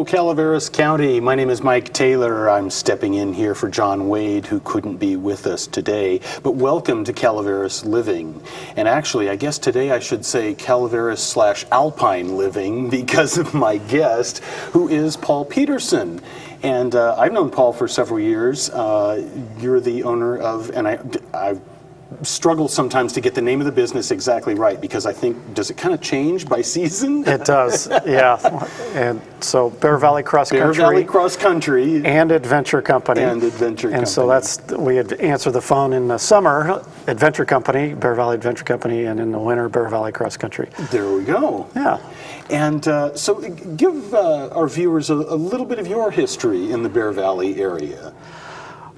Calaveras County. My name is Mike Taylor. I'm stepping in here for John Wade, who couldn't be with us today. But welcome to Calaveras Living. And actually, I guess today I should say Calaveras/Alpine Living because of my guest, who is Paul Peterson. And I've known Paul for several years. You're the owner of, and I struggle sometimes to get the name of the business exactly right because I think, does it kind of change by season? It does, yeah. And so Bear Valley Cross Country. Bear Valley Cross Country. And Adventure Company. And Adventure Company. And so we had answered the phone in the summer, Adventure Company, Bear Valley Adventure Company, and in the winter, Bear Valley Cross Country. There we go. Yeah. And so give our viewers a little bit of your history in the Bear Valley area.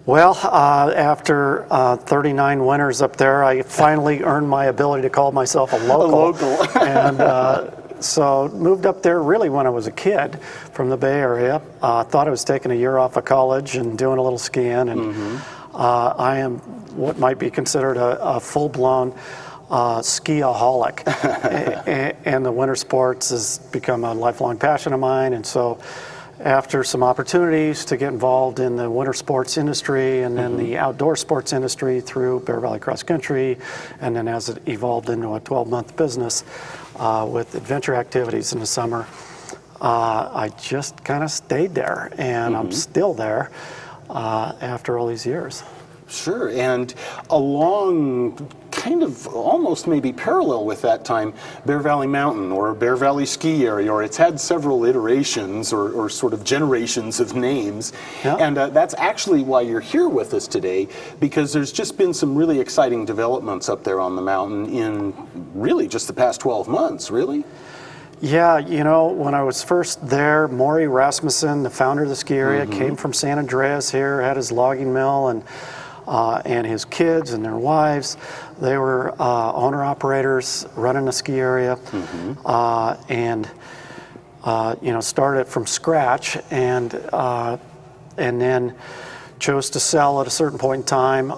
Well, after 39 winters up there, I finally earned my ability to call myself a local. And so moved up there really when I was a kid from the Bay Area. Thought I was taking a year off of college and doing a little skiing. And I am what might be considered a full-blown skiaholic. And the winter sports has become a lifelong passion of mine. And so after some opportunities to get involved in the winter sports industry and then the outdoor sports industry through Bear Valley Cross Country, and then as it evolved into a 12-month business with adventure activities in the summer, I just kind of stayed there, and I'm still there after all these years. Sure, and along kind of almost maybe parallel with that time, Bear Valley Mountain or Bear Valley Ski Area, or it's had several iterations or sort of generations of names. Yeah. And that's actually why you're here with us today, because there's just been some really exciting developments up there on the mountain in really just the past 12 months, really? Yeah, you know, when I was first there, Maury Rasmussen, the founder of the ski area, came from San Andreas here, had his logging mill, and his kids and their wives. They were owner-operators running the ski area, and you know, started from scratch, and then chose to sell at a certain point in time.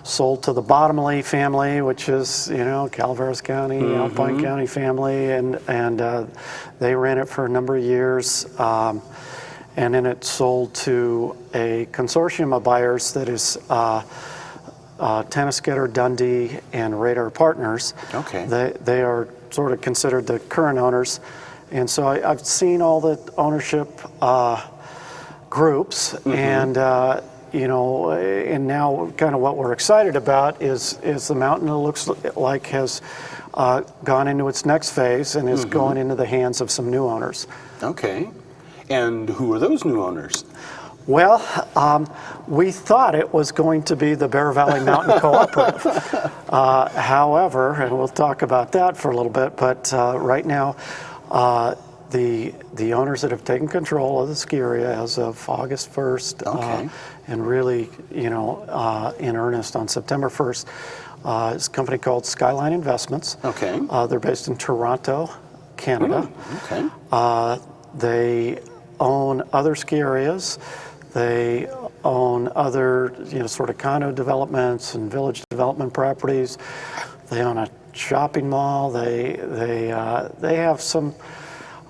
Sold to the Bottomley family, which is, you know, Calaveras County, Alpine County family, and they ran it for a number of years. And then it sold to a consortium of buyers that is Tennisketter, Dundee, and Radar Partners. Okay. They are sort of considered the current owners. And so I've seen all the ownership groups, and you know, and now kind of what we're excited about is the mountain, it looks like, has gone into its next phase and is going into the hands of some new owners. Okay. And who are those new owners? Well, we thought it was going to be the Bear Valley Mountain Cooperative. However, and we'll talk about that for a little bit, but right now, the owners that have taken control of the ski area as of August 1st, and really, you know, in earnest on September 1st, is a company called Skyline Investments. Okay. They're based in Toronto, Canada. They own other ski areas. They own other, you know, sort of condo developments and village development properties. They own a shopping mall. They have some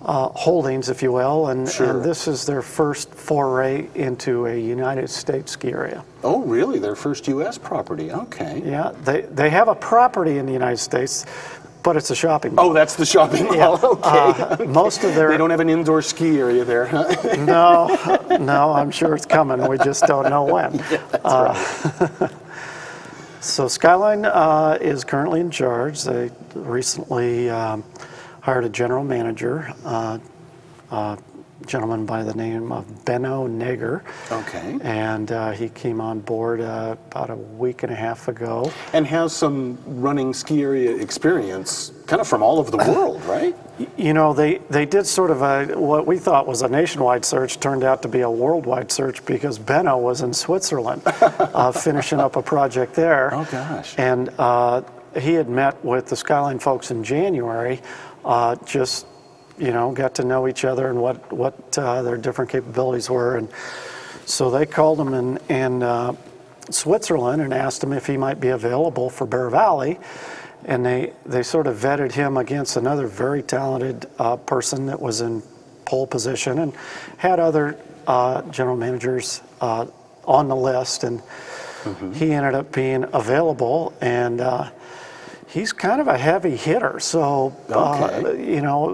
holdings, if you will, and this is their first foray into a United States ski area. Oh, really? Their first U.S. property? Okay. Yeah, they have a property in the United States, but it's a shopping mall. Oh, that's the shopping mall. Okay. Most of their... They don't have an indoor ski area there, huh? No, I'm sure it's coming. We just don't know when. Yeah, that's right. So Skyline is currently in charge. They recently hired a general manager, a gentleman by the name of Benno Nager. Okay. And he came on board about a week and a half ago. And has some running ski area experience kind of from all over the world, right? You know, they did sort of what we thought was a nationwide search, turned out to be a worldwide search because Benno was in Switzerland finishing up a project there. Oh, gosh. And he had met with the Skyline folks in January, just, you know, got to know each other and what their different capabilities were. And so they called him in Switzerland and asked him if he might be available for Bear Valley. And they sort of vetted him against another very talented person that was in pole position, and had other general managers on the list, and he ended up being available, and he's kind of a heavy hitter, so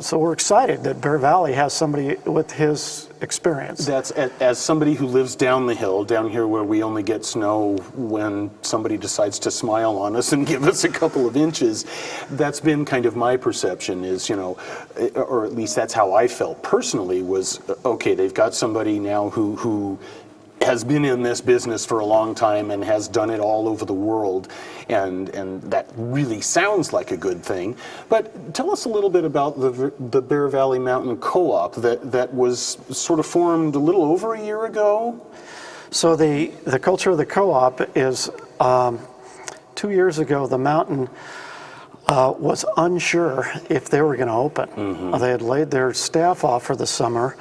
so we're excited that Bear Valley has somebody with his experience. That's, as somebody who lives down the hill, down here where we only get snow when somebody decides to smile on us and give us a couple of inches, that's been kind of my perception is, or at least that's how I felt personally, was, okay, they've got somebody now who has been in this business for a long time and has done it all over the world, and that really sounds like a good thing. But tell us a little bit about the Bear Valley Mountain Co-op that was sort of formed a little over a year ago. So the culture of the co-op is 2 years ago the mountain was unsure if they were going to open. They had laid their staff off for the summer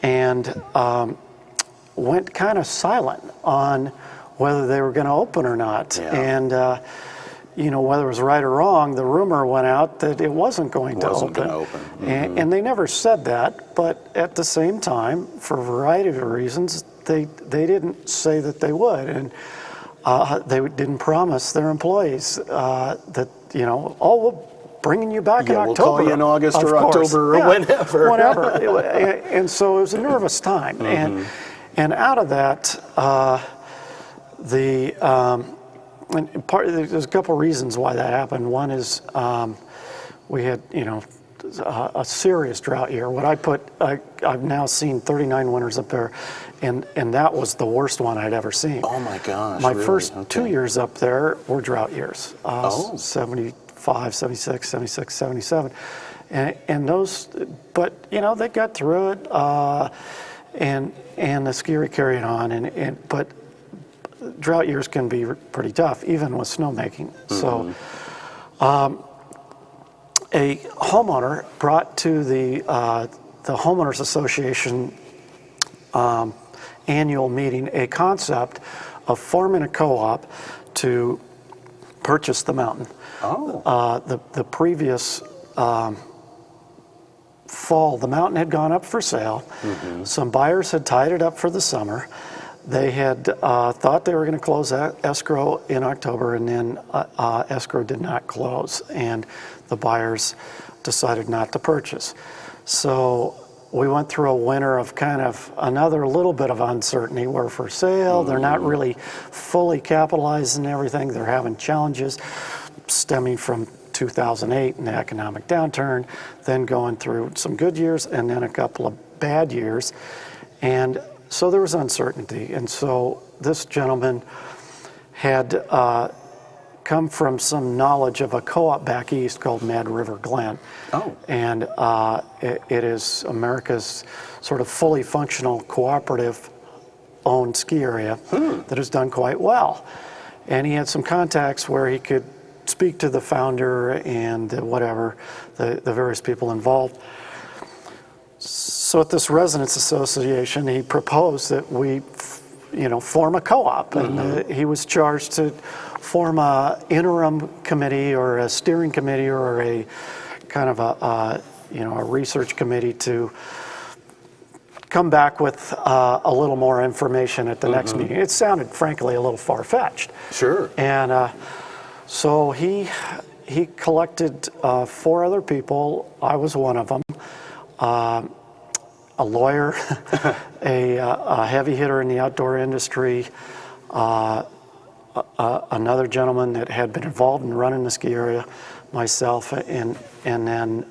and went kind of silent on whether they were going to open or not. And whether it was right or wrong, the rumor went out that it wasn't going to open. And they never said that, but at the same time, for a variety of reasons, they didn't say that they would, and they didn't promise their employees that we're bringing you back in October. We'll call you in August or October or whenever. And so it was a nervous time. And out of that, there's a couple reasons why that happened. One is we had, a serious drought year. I've now seen 39 winters up there, and that was the worst one I'd ever seen. Oh my gosh! My first 2 years up there were drought years. 75, 76, 76, 77, and those. But they got through it. And the ski area carried on, but drought years can be pretty tough, even with snowmaking. So a homeowner brought to the Homeowners Association annual meeting a concept of forming a co-op to purchase the mountain. The previous fall, the mountain had gone up for sale. Some buyers had tied it up for the summer. They had thought they were going to close escrow in October, and then escrow did not close, and the buyers decided not to purchase. So we went through a winter of kind of another little bit of uncertainty. We're for sale. They're not really fully capitalized and everything. They're having challenges stemming from 2008 and the economic downturn, then going through some good years and then a couple of bad years. And so there was uncertainty. And so this gentleman had come from some knowledge of a co-op back east called Mad River Glen. And it is America's sort of fully functional cooperative owned ski area that has done quite well. And he had some contacts where he could speak to the founder and the various people involved. So at this residents association, he proposed that we, form a co-op, and he was charged to form a interim committee or a steering committee or a kind of a research committee to come back with a little more information at the next meeting. It sounded, frankly, a little far-fetched. Sure. And so he collected 4 other people. I was one of them. A lawyer, a heavy hitter in the outdoor industry, another gentleman that had been involved in running the ski area, myself, and then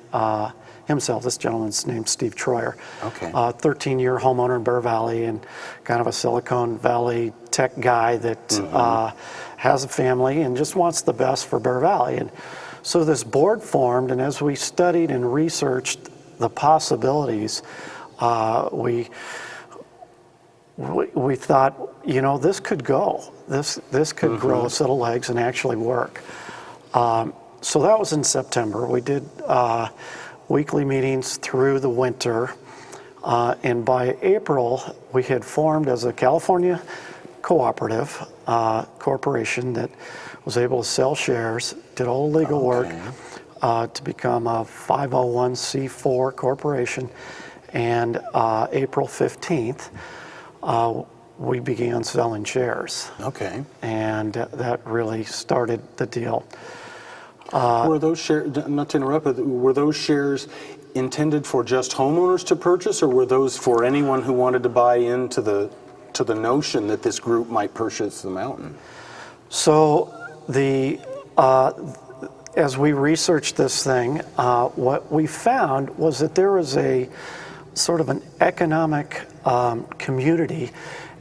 himself. This gentleman's named Steve Troyer. 13-year homeowner in Bear Valley and kind of a Silicon Valley tech guy that has a family and just wants the best for Bear Valley. And so this board formed, and as we studied and researched the possibilities, we thought, this could go. This could grow a set of legs and actually work. So that was in September. We did weekly meetings through the winter, and by April we had formed as a California cooperative corporation that was able to sell shares, did all the legal work to become a 501c4 corporation, And April 15th, we began selling shares. Okay. And that really started the deal. Were those shares, not to interrupt, but were those shares intended for just homeowners to purchase, or were those for anyone who wanted to buy into the notion that this group might purchase the mountain? So as we researched this thing, what we found was that there was a sort of an economic community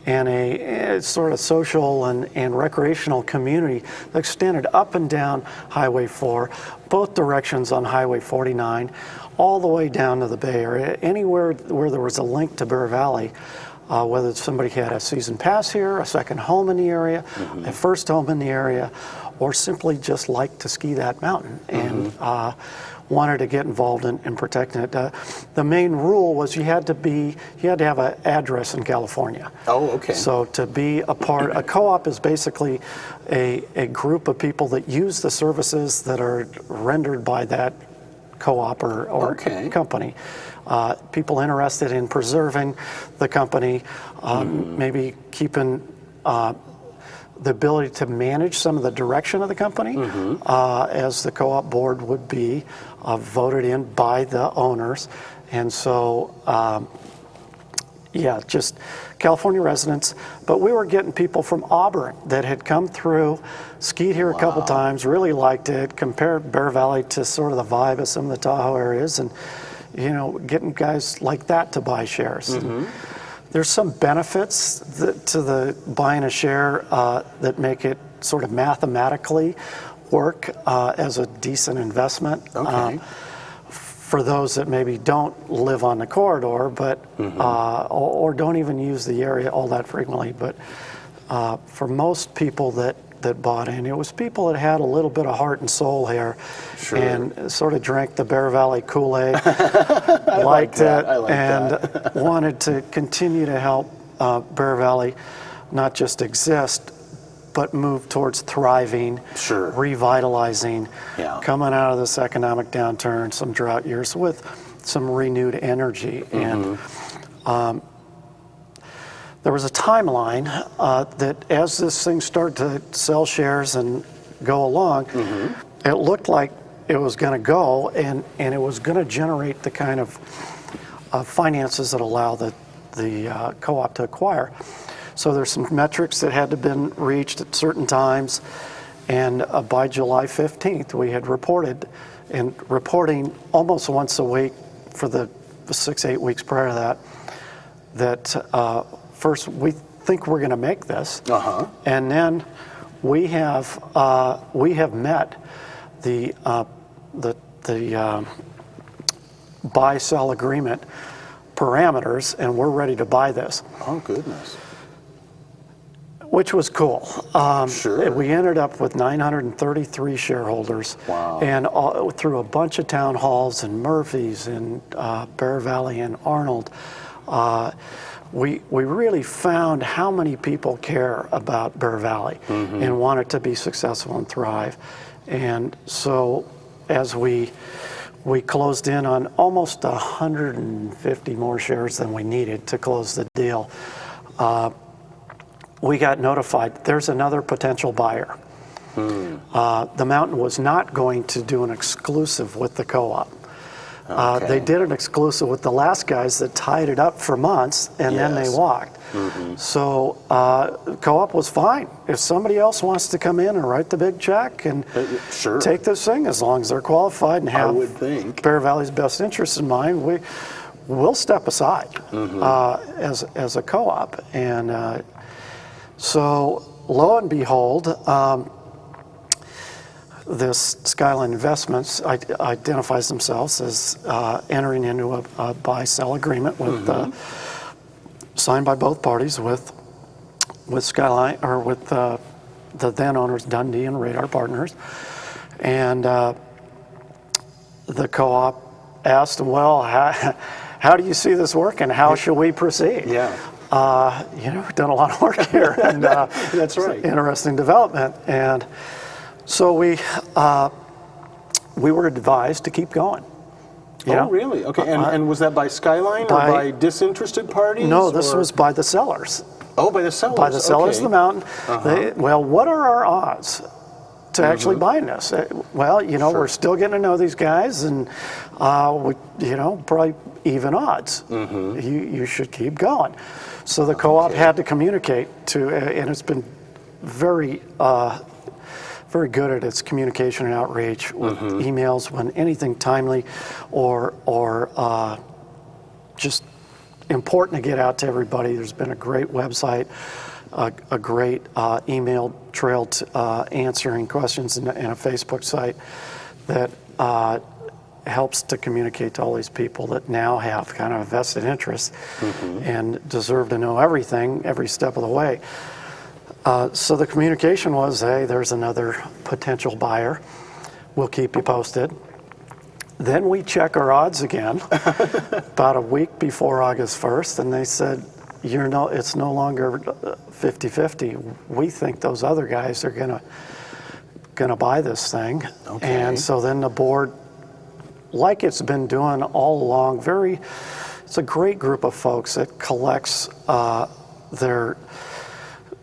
and a sort of social and recreational community that extended up and down Highway 4, both directions on Highway 49, all the way down to the Bay Area. Anywhere where there was a link to Bear Valley, whether somebody had a season pass here, a second home in the area, a first home in the area, or simply just liked to ski that mountain and wanted to get involved in protecting it. The main rule was you had to have an address in California. Oh, okay. So to be a co-op is basically a group of people that use the services that are rendered by that co-op or company. People interested in preserving the company, maybe keeping the ability to manage some of the direction of the company, as the co-op board would be voted in by the owners. And so, just California residents. But we were getting people from Auburn that had come through, skied here a couple times, really liked it, compared Bear Valley to sort of the vibe of some of the Tahoe areas, and getting guys like that to buy shares. There's some benefits to the buying a share that make it sort of mathematically work as a decent investment. For those that maybe don't live on the corridor, but or don't even use the area all that frequently. But for most people that bought in, it was people that had a little bit of heart and soul here, and sort of drank the Bear Valley Kool-Aid, liked it, and wanted to continue to help Bear Valley not just exist, but move towards thriving, revitalizing, coming out of this economic downturn, some drought years, with some renewed energy. And there was a timeline that as this thing started to sell shares and go along, it looked like it was going to go, and it was going to generate the kind of finances that allow the co-op to acquire. So there's some metrics that had to been reached at certain times, and by July 15th, we had reporting almost once a week for the 6-8 weeks prior to that, first, we think we're going to make this, and then we have met the buy-sell agreement parameters, and we're ready to buy this. Oh, goodness. Which was cool. We ended up with 933 shareholders, and through a bunch of town halls in Murphy's and Bear Valley and Arnold. We really found how many people care about Bear Valley and want it to be successful and thrive. And so as we closed in on almost 150 more shares than we needed to close the deal, we got notified there's another potential buyer. The mountain was not going to do an exclusive with the co-op. They did an exclusive with the last guys that tied it up for months, and then they walked. So co-op was fine. If somebody else wants to come in and write the big check and take this thing, as long as they're qualified and have Bear Valley's best interests in mind, we'll step aside as a co-op. And so lo and behold, this Skyline Investments identifies themselves as entering into a buy-sell agreement with signed by both parties with Skyline, or with the then owners Dundee and Radar Partners, and the co-op asked them, well, how do you see this working? How should we proceed? We've done a lot of work here, and that's right. Interesting development. And so we were advised to keep going, You know? Oh, really? Okay. And was that by Skyline or by disinterested parties? No, this was by the sellers. Oh, by the sellers. By the sellers of the mountain. Uh-huh. Well, what are our odds to actually buying this? Well, you know, we're still getting to know these guys, and we, you know, probably even odds. You should keep going. So the co-op had to communicate to, and it's been very, very good at its communication and outreach with emails when anything timely or just important to get out to everybody. There's been a great website, a great email trail to, answering questions, and a Facebook site that helps to communicate to all these people that now have kind of a vested interest and deserve to know everything every step of the way. So the communication was, hey, there's another potential buyer. We'll keep you posted. Then we check our odds again about a week before August 1st, and they said, it's no longer 50-50. We think those other guys are gonna buy this thing. Okay. And so then the board, like it's been doing all along, it's a great group of folks that collects their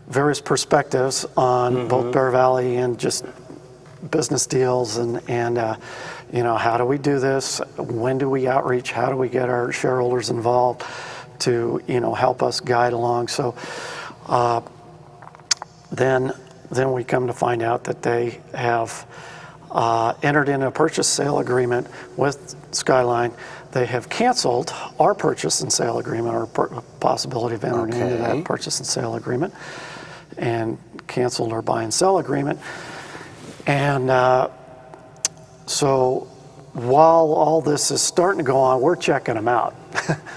various perspectives on both Bear Valley and just business deals and you know, how do we do this? When do we outreach? How do we get our shareholders involved to, you know, help us guide along? So then we come to find out that they have entered in a purchase sale agreement with Skyline. They have canceled our purchase and sale agreement, or possibility of entering into that purchase and sale agreement, and canceled our buy and sell agreement. And so while all this is starting to go on, we're checking them out.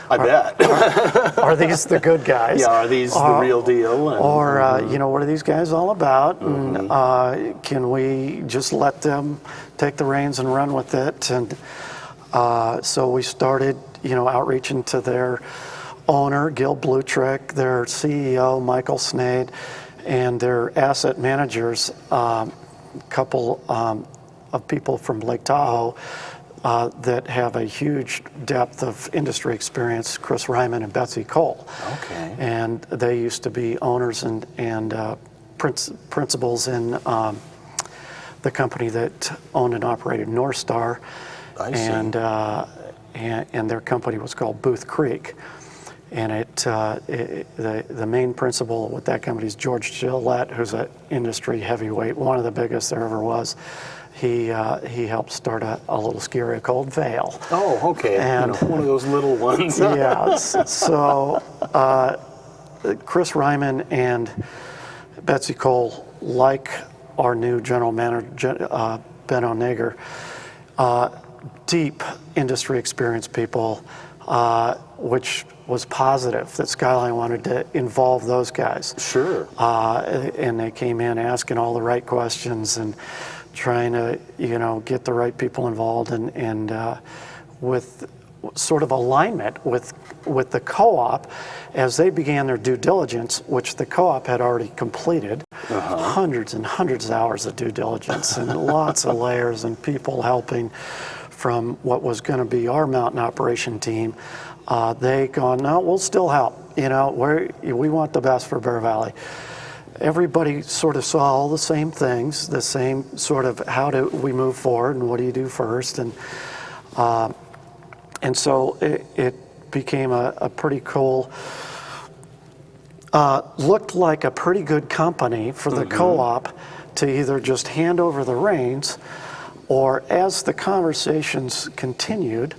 I bet. Are these the good guys? Yeah, are these the real deal? Or, you know, what are these guys all about? And can we just let them take the reins and run with it? And so we started, you know, outreaching to their owner, Gil Blutrick, their CEO, Michael Snade, and their asset managers, couple of people from Lake Tahoe that have a huge depth of industry experience, Chris Ryman and Betsy Cole. Okay. And they used to be owners and principals in the company that owned and operated North Star. I see. And their company was called Booth Creek. And the main principal with that company is George Gillette, who's an industry heavyweight, one of the biggest there ever was. He helped start a little ski area called Vail. Oh, okay. And you know, one of those little ones. Yeah. So Chris Ryman and Betsy Cole, like our new general manager, Ben O'Nager, deep industry experience people, which was positive that Skyline wanted to involve those guys. Sure. And they came in asking all the right questions and trying to, you know, get the right people involved and with sort of alignment with the co-op as they began their due diligence, which the co-op had already completed. Hundreds and hundreds of hours of due diligence and lots of layers and people helping from what was going to be our mountain operation team. They gone, no, we'll still help. You know, we want the best for Bear Valley. Everybody sort of saw all the same things, the same sort of how do we move forward and what do you do first, and so it became a pretty cool. Looked like a pretty good company for the co-op to either just hand over the reins, or as the conversations continued.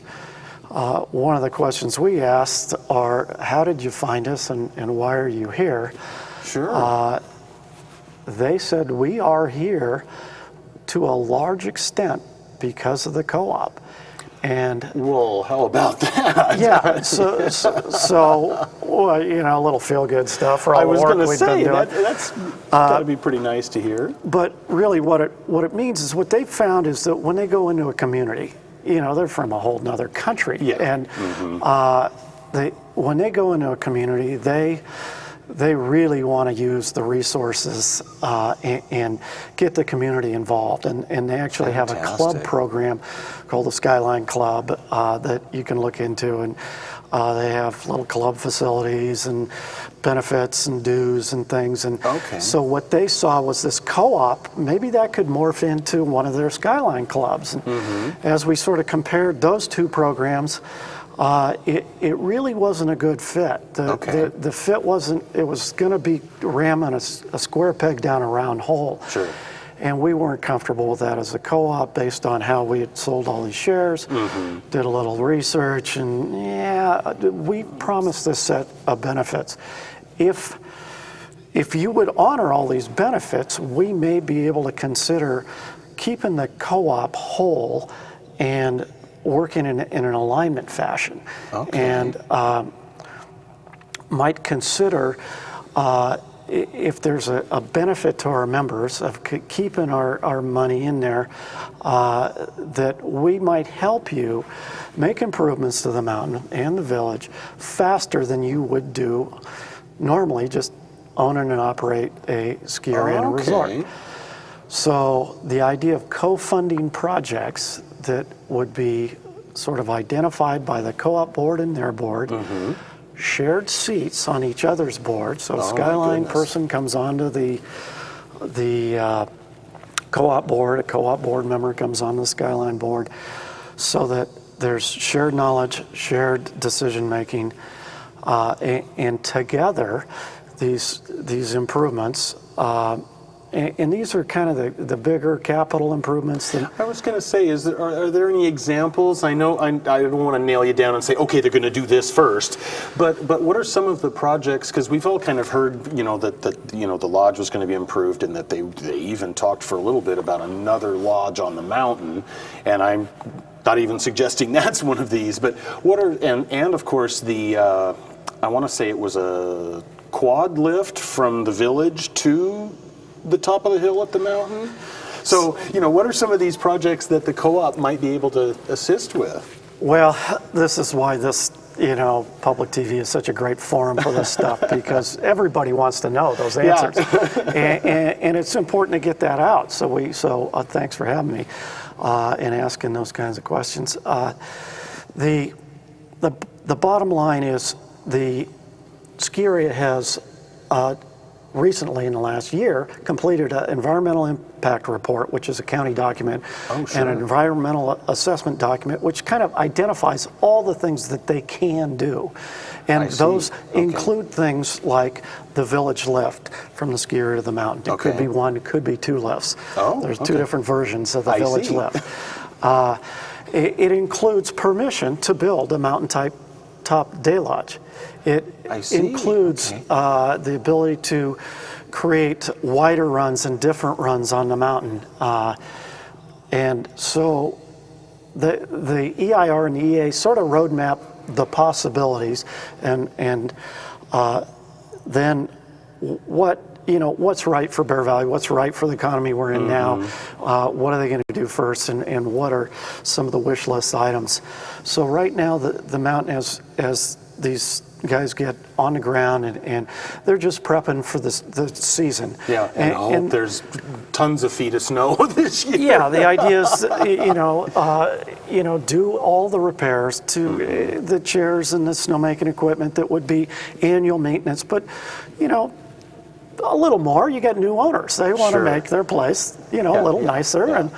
One of the questions we asked are, how did you find us and why are you here? Sure. They said, we are here to a large extent because of the co-op. And well, how about that? Yeah, so well, you know, a little feel-good stuff for all the work we've been doing. That's got to be pretty nice to hear. But really what it means is what they found is that when they go into a community, you know, they're from a whole nother country. Yeah. And when they go into a community, they really want to use the resources and get the community involved. And they actually have a club program called the Skyline Club that you can look into. And they have little club facilities and benefits and dues and things. And so what they saw was this co-op, maybe that could morph into one of their Skyline clubs. And as we sort of compared those two programs, it really wasn't a good fit. The fit wasn't, it was going to be ramming a square peg down a round hole. Sure. And we weren't comfortable with that as a co-op based on how we had sold all these shares, did a little research, and we promised this set of benefits. If you would honor all these benefits, we may be able to consider keeping the co-op whole and working in an alignment fashion. And might consider if there's a benefit to our members of keeping our money in there, that we might help you make improvements to the mountain and the village faster than you would do normally just owning and operate a ski area and a resort. So the idea of co-funding projects that would be sort of identified by the co-op board and their board, shared seats on each other's board. So a Skyline person comes onto the co-op board, a co-op board member comes on the Skyline board, so that there's shared knowledge, shared decision making, and together these improvements. And these are kind of the bigger capital improvements. I was going to say, are there any examples? I know I don't want to nail you down and say, okay, they're going to do this first, but what are some of the projects? Because we've all kind of heard, that the lodge was going to be improved, and that they even talked for a little bit about another lodge on the mountain, and I'm not even suggesting that's one of these. But what are and of course the I want to say it was a quad lift from the village to the top of the hill at the mountain. So, what are some of these projects that the co-op might be able to assist with? Well, this is why this, public TV is such a great forum for this stuff, because everybody wants to know those answers. And it's important to get that out. So thanks for having me and asking those kinds of questions. The bottom line is the ski area has recently, in the last year, completed an environmental impact report, which is a county document, and an environmental assessment document, which kind of identifies all the things that they can do. And those include things like the village lift from the ski area to the mountain. It could be one, it could be two lifts. There's two different versions of the village lift. It includes permission to build a mountain-type top day lodge. It includes the ability to create wider runs and different runs on the mountain. And so the EIR and the EA sort of roadmap the possibilities, and then what's right for Bear Valley, what's right for the economy we're in now, what are they going to do first, and what are some of the wish list items. So right now the mountain, as these guys get on the ground, and they're just prepping for the season. And I hope there's tons of feet of snow this year. Yeah, the idea is, do all the repairs to the chairs and the snowmaking equipment that would be annual maintenance, but, a little more. You got new owners. They want to make their place, a little nicer. And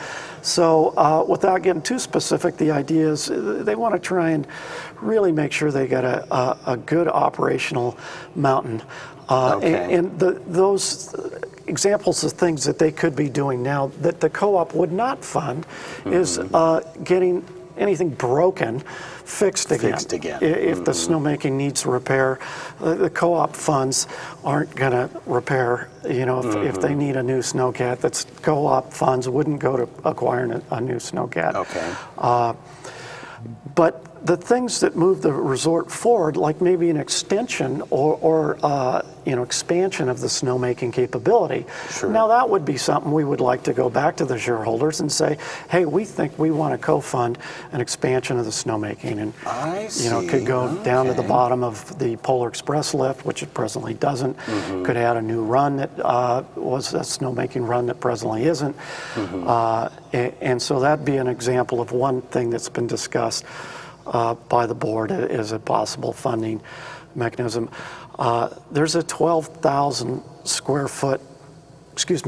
so without getting too specific, the idea is they want to try and really make sure they got a good operational mountain. And those examples of things that they could be doing now that the co-op would not fund is getting anything broken fixed again. If the snowmaking needs repair, the co-op funds aren't going to repair. If they need a new snowcat, that's co-op funds wouldn't go to acquiring a new snowcat. But the things that move the resort forward, like maybe an extension or expansion of the snowmaking capability. Sure. Now that would be something we would like to go back to the shareholders and say, hey, we think we want to co-fund an expansion of the snowmaking, and I see. it could go down to the bottom of the Polar Express lift, which it presently doesn't. Could add a new run that was a snowmaking run that presently isn't. And so that'd be an example of one thing that's been discussed by the board as a possible funding mechanism. There's a 12,000 square foot, let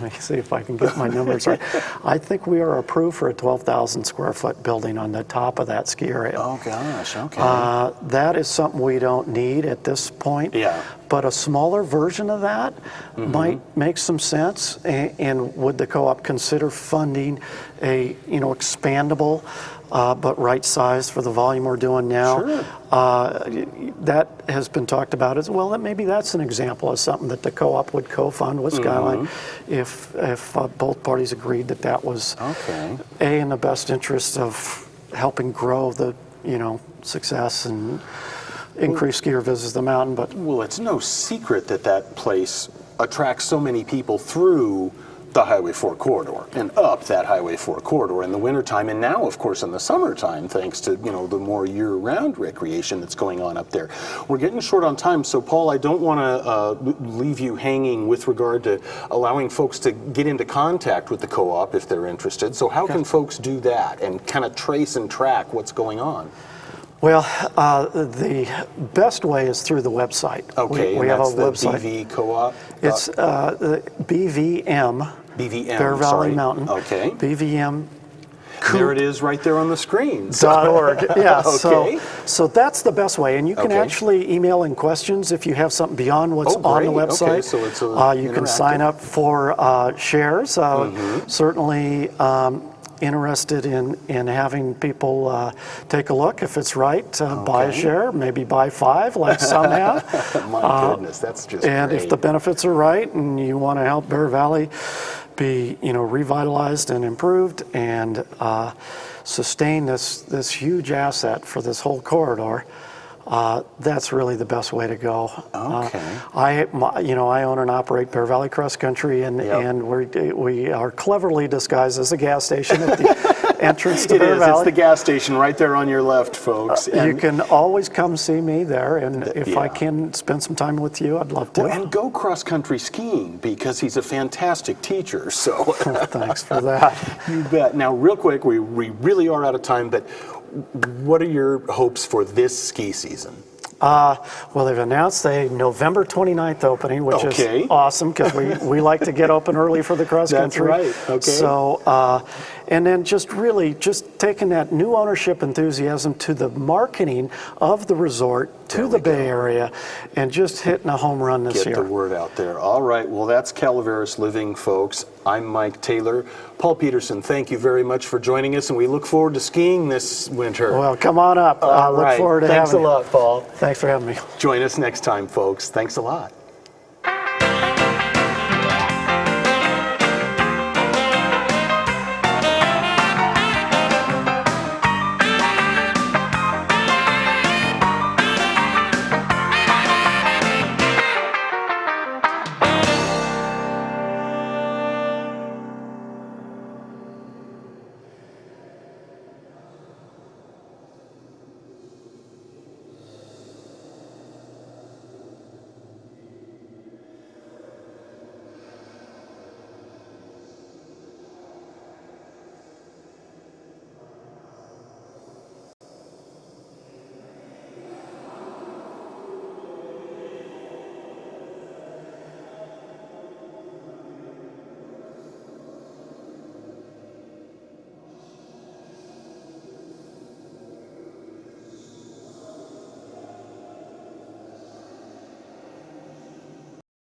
me see if I can get my numbers right. I think we are approved for a 12,000 square foot building on the top of that ski area. Oh gosh, okay. That is something we don't need at this point. Yeah. But a smaller version of that might make some sense. And would the co-op consider funding a expandable but right size for the volume we're doing now? Sure. That has been talked about as well. That maybe that's an example of something that the co-op would co-fund with Skyline if both parties agreed that that was in the best interest of helping grow the success and increase skier visits to the mountain. But well, it's no secret that that place attracts so many people through the Highway 4 corridor and up that Highway 4 corridor in the wintertime, and now, of course, in the summertime, thanks to the more year-round recreation that's going on up there. We're getting short on time, so Paul, I don't want to leave you hanging with regard to allowing folks to get into contact with the co-op if they're interested. So how can folks do that and kind of trace and track what's going on? Well, the best way is through the website. Okay, we and have that's a the website. BV Co-op? It's BVM. BVM, Bear Valley sorry. Mountain. Okay. BVM. There it is right there on the screen. .org. Yeah, Okay. so that's the best way. And you can actually email in questions if you have something beyond what's on the website. Okay, so it's you can sign up for shares. Certainly interested in having people take a look if it's right. Buy a share, maybe buy 5 like some have. My goodness, that's just and great. if the benefits are right and you want to help Bear Valley be revitalized and improved and sustain this huge asset for this whole corridor, that's really the best way to go. Okay. I own and operate Bear Valley Cross Country, and we are cleverly disguised as a gas station at the entrance to Bear Valley. It's the gas station right there on your left, folks. You can always come see me there, and if I can spend some time with you, I'd love to. Well, and go cross-country skiing, because he's a fantastic teacher, so. Thanks for that. You bet. Now, real quick, we really are out of time, but what are your hopes for this ski season? Well, they've announced a November 29th opening, which is awesome because we like to get open early for the cross country. That's right. Okay. So, and then just taking that new ownership enthusiasm to the marketing of the resort to the Bay Area and just hitting a home run this year. Get the word out there. All right. Well, that's Calaveras Living, folks. I'm Mike Taylor. Paul Peterson, thank you very much for joining us, and we look forward to skiing this winter. Well, come on up. I look forward to having you. Thanks a lot, Paul. Thanks for having me. Join us next time, folks. Thanks a lot.